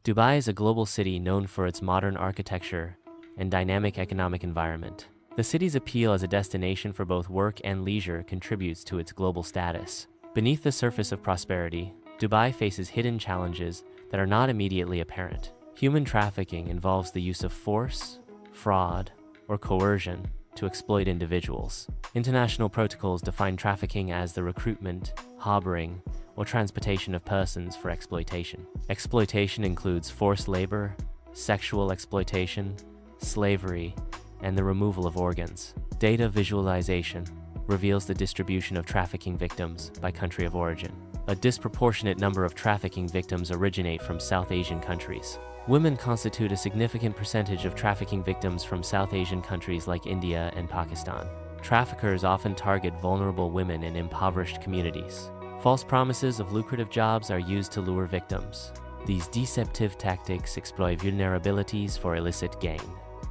Dubai is a global city known for its modern architecture and dynamic economic environment. The city's appeal as a destination for both work and leisure contributes to its global status. Beneath the surface of prosperity, Dubai faces hidden challenges that are not immediately apparent. Human trafficking involves the use of force, fraud, or coercion to exploit individuals. International protocols define trafficking as the recruitment, harboring, or transportation of persons for exploitation. Exploitation includes forced labor, sexual exploitation, slavery, and the removal of organs. Data visualization reveals the distribution of trafficking victims by country of origin. A disproportionate number of trafficking victims originate from South Asian countries. Women constitute a significant percentage of trafficking victims from South Asian countries like India and Pakistan. Traffickers often target vulnerable women in impoverished communities. False promises of lucrative jobs are used to lure victims. These deceptive tactics exploit vulnerabilities for illicit gain.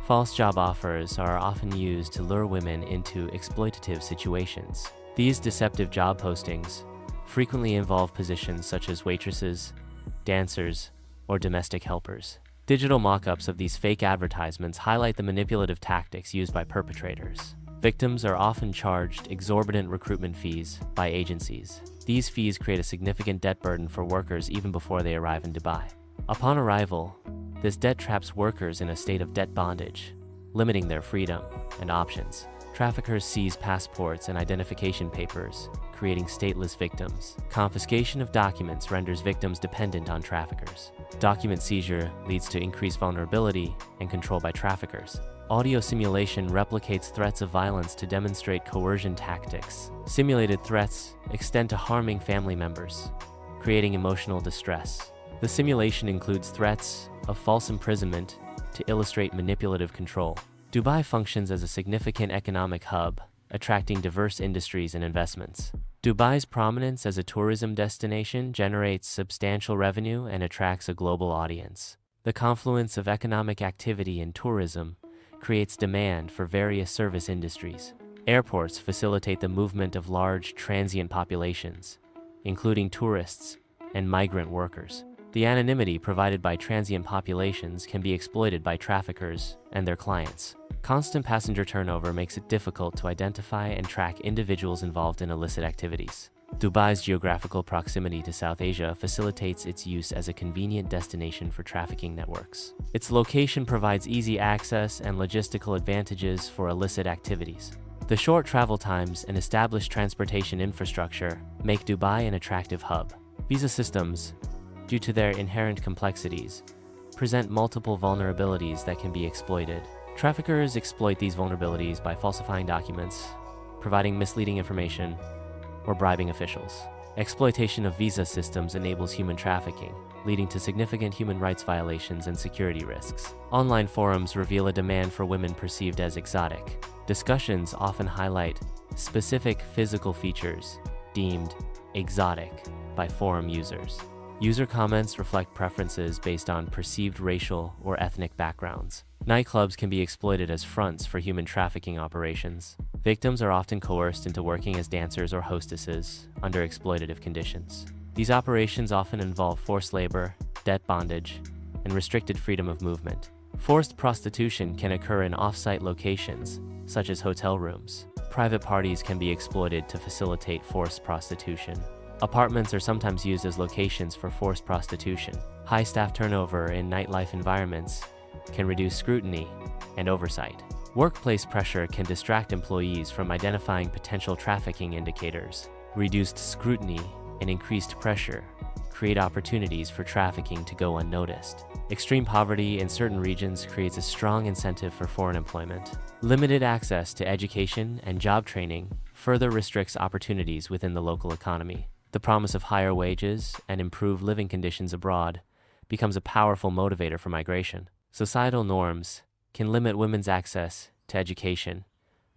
False job offers are often used to lure women into exploitative situations. These deceptive job postings frequently involve positions such as waitresses, dancers, or domestic helpers. Digital mock-ups of these fake advertisements highlight the manipulative tactics used by perpetrators. Victims are often charged exorbitant recruitment fees by agencies. These fees create a significant debt burden for workers even before they arrive in Dubai. Upon arrival, this debt traps workers in a state of debt bondage, limiting their freedom and options. Traffickers seize passports and identification papers, creating stateless victims. Confiscation of documents renders victims dependent on traffickers. Document seizure leads to increased vulnerability and control by traffickers. Audio simulation replicates threats of violence to demonstrate coercion tactics. Simulated threats extend to harming family members, creating emotional distress. The simulation includes threats of false imprisonment to illustrate manipulative control. Dubai functions as a significant economic hub, attracting diverse industries and investments. Dubai's prominence as a tourism destination generates substantial revenue and attracts a global audience. The confluence of economic activity and tourism creates demand for various service industries. Airports facilitate the movement of large transient populations, including tourists and migrant workers. The anonymity provided by transient populations can be exploited by traffickers and their clients. Constant passenger turnover makes it difficult to identify and track individuals involved in illicit activities. Dubai's geographical proximity to South Asia facilitates its use as a convenient destination for trafficking networks. Its location provides easy access and logistical advantages for illicit activities. The short travel times and established transportation infrastructure make Dubai an attractive hub. Visa systems, due to their inherent complexities, present multiple vulnerabilities that can be exploited. Traffickers exploit these vulnerabilities by falsifying documents, providing misleading information, or bribing officials. Exploitation of visa systems enables human trafficking, leading to significant human rights violations and security risks. Online forums reveal a demand for women perceived as exotic. Discussions often highlight specific physical features deemed exotic by forum users. User comments reflect preferences based on perceived racial or ethnic backgrounds. Nightclubs can be exploited as fronts for human trafficking operations. Victims are often coerced into working as dancers or hostesses under exploitative conditions. These operations often involve forced labor, debt bondage, and restricted freedom of movement. Forced prostitution can occur in off-site locations, such as hotel rooms. Private parties can be exploited to facilitate forced prostitution. Apartments are sometimes used as locations for forced prostitution. High staff turnover in nightlife environments can reduce scrutiny and oversight. Workplace pressure can distract employees from identifying potential trafficking indicators. Reduced scrutiny and increased pressure create opportunities for trafficking to go unnoticed. Extreme poverty in certain regions creates a strong incentive for foreign employment. Limited access to education and job training further restricts opportunities within the local economy. The promise of higher wages and improved living conditions abroad becomes a powerful motivator for migration. Societal norms can limit women's access to education,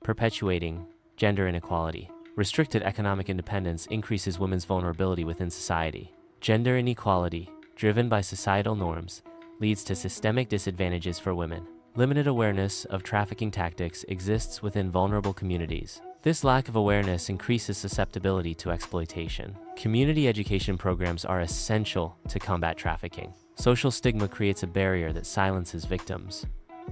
perpetuating gender inequality. Restricted economic independence increases women's vulnerability within society. Gender inequality, driven by societal norms, leads to systemic disadvantages for women. Limited awareness of trafficking tactics exists within vulnerable communities. This lack of awareness increases susceptibility to exploitation. Community education programs are essential to combat trafficking. Social stigma creates a barrier that silences victims,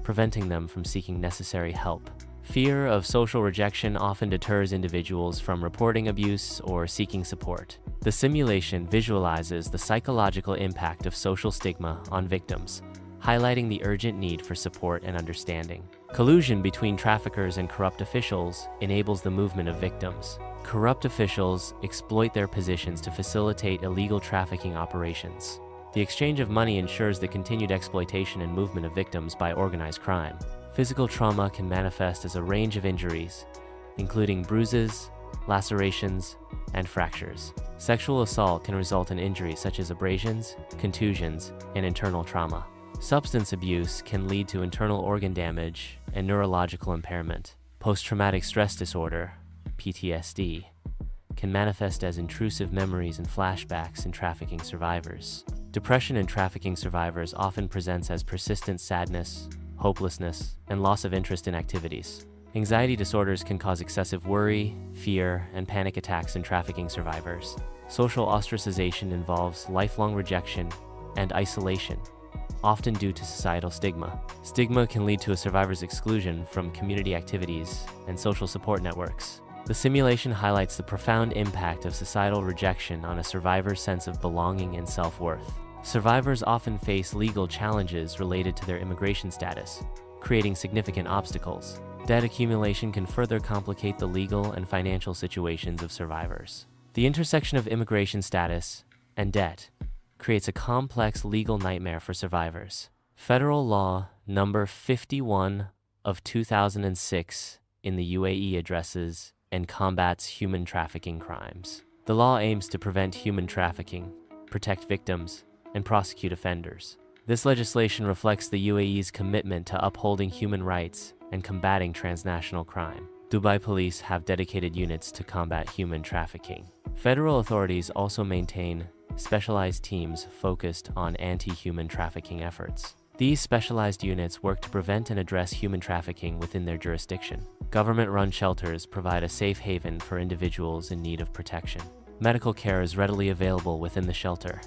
preventing them from seeking necessary help. Fear of social rejection often deters individuals from reporting abuse or seeking support. The simulation visualizes the psychological impact of social stigma on victims, highlighting the urgent need for support and understanding. Collusion between traffickers and corrupt officials enables the movement of victims. Corrupt officials exploit their positions to facilitate illegal trafficking operations. The exchange of money ensures the continued exploitation and movement of victims by organized crime. Physical trauma can manifest as a range of injuries, including bruises, lacerations, and fractures. Sexual assault can result in injuries such as abrasions, contusions, and internal trauma. Substance abuse can lead to internal organ damage and neurological impairment. Post-traumatic stress disorder, PTSD, can manifest as intrusive memories and flashbacks in trafficking survivors. Depression in trafficking survivors often presents as persistent sadness, hopelessness, and loss of interest in activities. Anxiety disorders can cause excessive worry, fear, and panic attacks in trafficking survivors. Social ostracization involves lifelong rejection and isolation, often due to societal stigma. Stigma can lead to a survivor's exclusion from community activities and social support networks. The simulation highlights the profound impact of societal rejection on a survivor's sense of belonging and self-worth. Survivors often face legal challenges related to their immigration status, creating significant obstacles. Debt accumulation can further complicate the legal and financial situations of survivors. The intersection of immigration status and debt creates a complex legal nightmare for survivors. Federal Law Number 51 of 2006 in the UAE addresses and combats human trafficking crimes. The law aims to prevent human trafficking, protect victims, and prosecute offenders. This legislation reflects the UAE's commitment to upholding human rights and combating transnational crime. Dubai police have dedicated units to combat human trafficking. Federal authorities also maintain specialized teams focused on anti-human trafficking efforts. These specialized units work to prevent and address human trafficking within their jurisdiction. Government-run shelters provide a safe haven for individuals in need of protection. Medical care is readily available within the shelter,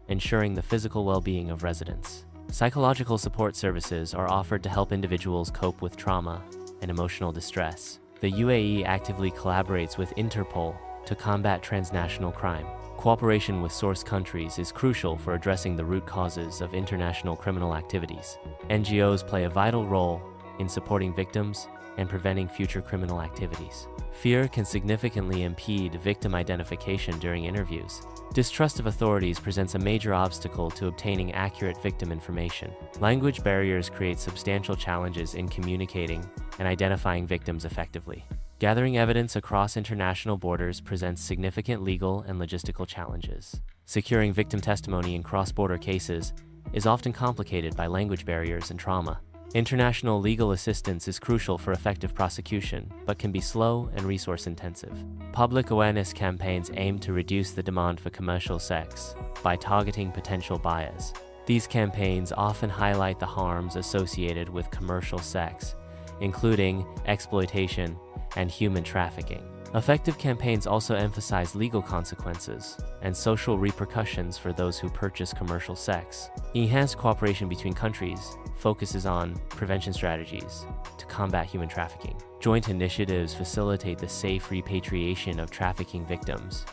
ensuring the physical well-being of residents. Psychological support services are offered to help individuals cope with trauma and emotional distress. The UAE actively collaborates with Interpol to combat transnational crime. Cooperation with source countries is crucial for addressing the root causes of international criminal activities. NGOs play a vital role in supporting victims and preventing future criminal activities. Fear can significantly impede victim identification during interviews. Distrust of authorities presents a major obstacle to obtaining accurate victim information. Language barriers create substantial challenges in communicating and identifying victims effectively. Gathering evidence across international borders presents significant legal and logistical challenges. Securing victim testimony in cross-border cases is often complicated by language barriers and trauma. International legal assistance is crucial for effective prosecution, but can be slow and resource-intensive. Public awareness campaigns aim to reduce the demand for commercial sex by targeting potential buyers. These campaigns often highlight the harms associated with commercial sex, including exploitation and human trafficking. Effective campaigns also emphasize legal consequences and social repercussions for those who purchase commercial sex. Enhanced cooperation between countries focuses on prevention strategies to combat human trafficking. Joint initiatives facilitate the safe repatriation of trafficking victims,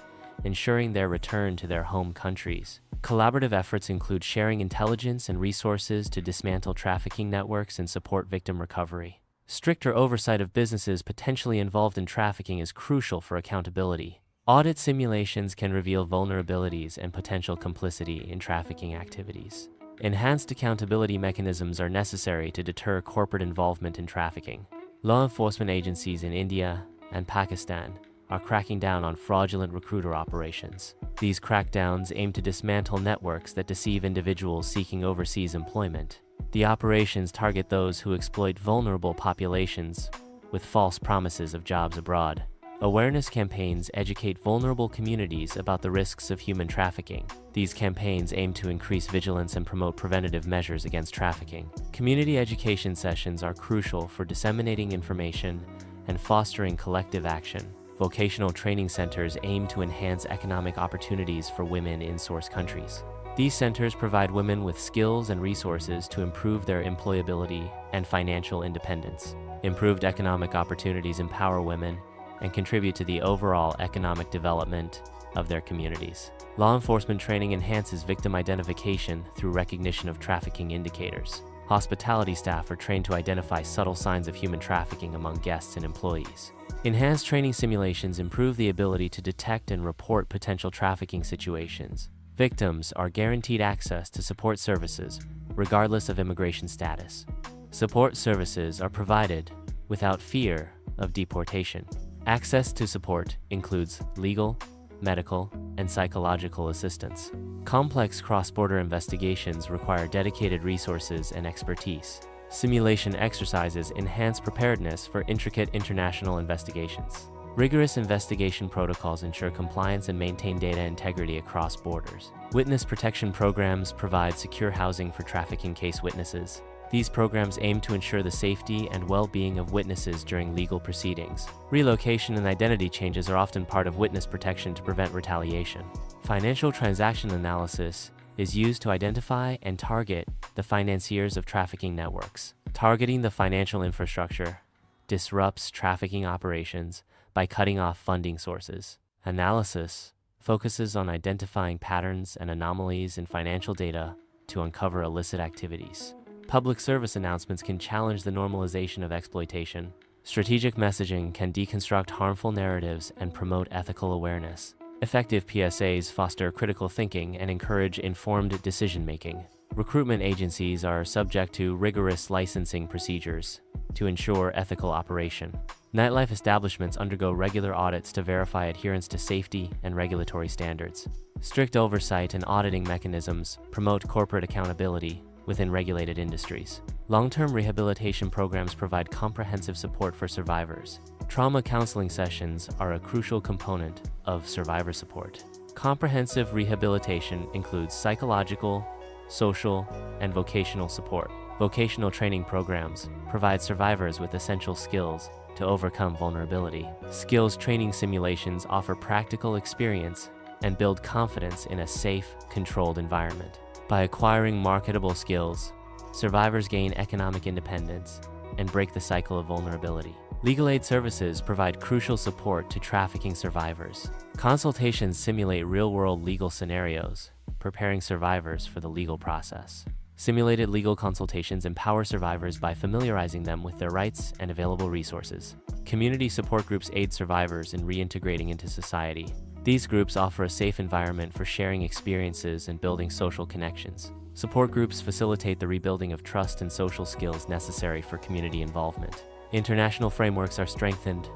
ensuring their return to their home countries. Collaborative efforts include sharing intelligence and resources to dismantle trafficking networks and support victim recovery. Stricter oversight of businesses potentially involved in trafficking is crucial for accountability. Audit simulations can reveal vulnerabilities and potential complicity in trafficking activities. Enhanced accountability mechanisms are necessary to deter corporate involvement in trafficking. Law enforcement agencies in India and Pakistan are cracking down on fraudulent recruiter operations. These crackdowns aim to dismantle networks that deceive individuals seeking overseas employment. The operations target those who exploit vulnerable populations with false promises of jobs abroad. Awareness campaigns educate vulnerable communities about the risks of human trafficking. These campaigns aim to increase vigilance and promote preventative measures against trafficking. Community education sessions are crucial for disseminating information and fostering collective action. Vocational training centers aim to enhance economic opportunities for women in source countries. These centers provide women with skills and resources to improve their employability and financial independence. Improved economic opportunities empower women and contribute to the overall economic development of their communities. Law enforcement training enhances victim identification through recognition of trafficking indicators. Hospitality staff are trained to identify subtle signs of human trafficking among guests and employees. Enhanced training simulations improve the ability to detect and report potential trafficking situations. Victims are guaranteed access to support services, regardless of immigration status. Support services are provided without fear of deportation. Access to support includes legal, medical, and psychological assistance. Complex cross-border investigations require dedicated resources and expertise. Simulation exercises enhance preparedness for intricate international investigations. Rigorous investigation protocols ensure compliance and maintain data integrity across borders. Witness protection programs provide secure housing for trafficking case witnesses. These programs aim to ensure the safety and well-being of witnesses during legal proceedings. Relocation and identity changes are often part of witness protection to prevent retaliation. Financial transaction analysis is used to identify and target the financiers of trafficking networks. Targeting the financial infrastructure disrupts trafficking operations by cutting off funding sources. Analysis focuses on identifying patterns and anomalies in financial data to uncover illicit activities. Public service announcements can challenge the normalization of exploitation. Strategic messaging can deconstruct harmful narratives and promote ethical awareness. Effective PSAs foster critical thinking and encourage informed decision-making. Recruitment agencies are subject to rigorous licensing procedures to ensure ethical operation. Nightlife establishments undergo regular audits to verify adherence to safety and regulatory standards. Strict oversight and auditing mechanisms promote corporate accountability within regulated industries. Long-term rehabilitation programs provide comprehensive support for survivors. Trauma counseling sessions are a crucial component of survivor support. Comprehensive rehabilitation includes psychological, social, and vocational support. Vocational training programs provide survivors with essential skills to overcome vulnerability. Skills training simulations offer practical experience and build confidence in a safe, controlled environment. By acquiring marketable skills, survivors gain economic independence and break the cycle of vulnerability. Legal aid services provide crucial support to trafficking survivors. Consultations simulate real-world legal scenarios, preparing survivors for the legal process. Simulated legal consultations empower survivors by familiarizing them with their rights and available resources. Community support groups aid survivors in reintegrating into society. These groups offer a safe environment for sharing experiences and building social connections. Support groups facilitate the rebuilding of trust and social skills necessary for community involvement. International frameworks are strengthened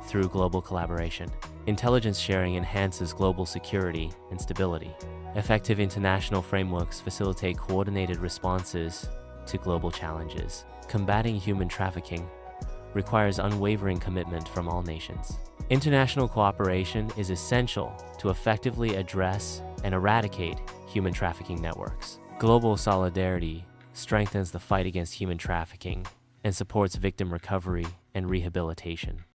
through global collaboration. Intelligence sharing enhances global security and stability. Effective international frameworks facilitate coordinated responses to global challenges. Combating human trafficking requires unwavering commitment from all nations. International cooperation is essential to effectively address and eradicate human trafficking networks. Global solidarity strengthens the fight against human trafficking and supports victim recovery and rehabilitation.